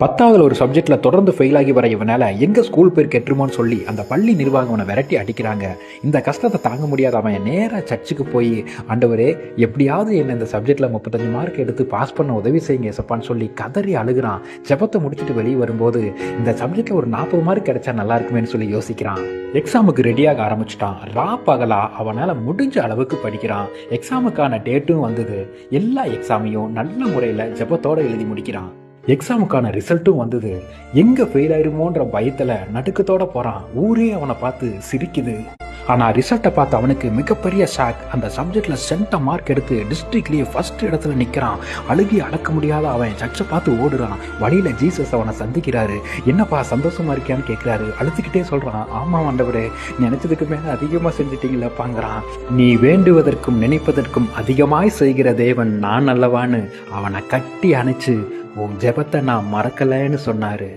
10ஆவதுல ஒரு சப்ஜெக்ட்ல தொடர்ந்து ஃபெயில் ஆகி வர இவனால எங்க ஸ்கூல் பேர் கெட்டுருமோன்னு சொல்லி அந்த பள்ளி நிர்வாகம் அவனை விரட்டி அடிக்கிறாங்க. இந்த கஷ்டத்தை தாங்க முடியாத அவன் நேராக சர்ச்சுக்கு போய், ஆண்டவரே எப்படியாவது என்ன இந்த சப்ஜெக்ட்ல 35 மார்க் எடுத்து பாஸ் பண்ண உதவி செய்யுங்க ஏசப்பான்னு சொல்லி கதறி அழுகிறான். ஜெபத்தை முடிச்சுட்டு வெளியே வரும்போது இந்த சப்ஜெக்ட்ல ஒரு 40 மார்க் கிடைச்சா நல்லா இருக்குமேன்னு சொல்லி யோசிக்கிறான். எக்ஸாமுக்கு ரெடியாக ஆரம்பிச்சிட்டான். பகலா அவனால் முடிஞ்ச அளவுக்கு படிக்கிறான். எக்ஸாமுக்கான டேட்டும் வந்தது. எல்லா எக்ஸாமையும் நல்ல முறையில் ஜெபத்தோடு எழுதி முடிக்கிறான். எக்ஸாமுக்கான ரிசல்ட்டும் வந்தது. எங்கே ஃபெயில் ஆயிருமோன்ற பயத்தில் நடுக்கத்தோட போகிறான். ஊரே அவனை பார்த்து சிரிக்குது. ஆனால் ரிசல்ட்டை பார்த்து அவனுக்கு மிகப்பெரிய ஷாக். அந்த சப்ஜெக்டில் சென்டம் மார்க் எடுத்து டிஸ்ட்ரிக்ட்லேயே ஃபர்ஸ்ட் இடத்துல நிற்கிறான். அழுகி அடக்க முடியாத அவன் சர்ச்சை பார்த்து ஓடுறான். வழியில் ஜீசஸ் அவனை சந்திக்கிறாரு. என்னப்பா சந்தோஷமா இருக்கியான்னு கேட்குறாரு. அழுதுகிட்டே சொல்கிறான், ஆமாம் ஆண்டவரே, நினைச்சதுக்கு மேலே அதிகமாக செஞ்சுட்டீங்களப்பாங்கிறான். நீ வேண்டுவதற்கும் நினைப்பதற்கும் அதிகமாய் செய்கிற தேவன் நான் அல்லவான்னு அவனை கட்டி அணைச்சு, உன் ஜெபத்தை நான் மறக்கலைன்னு சொன்னாரு.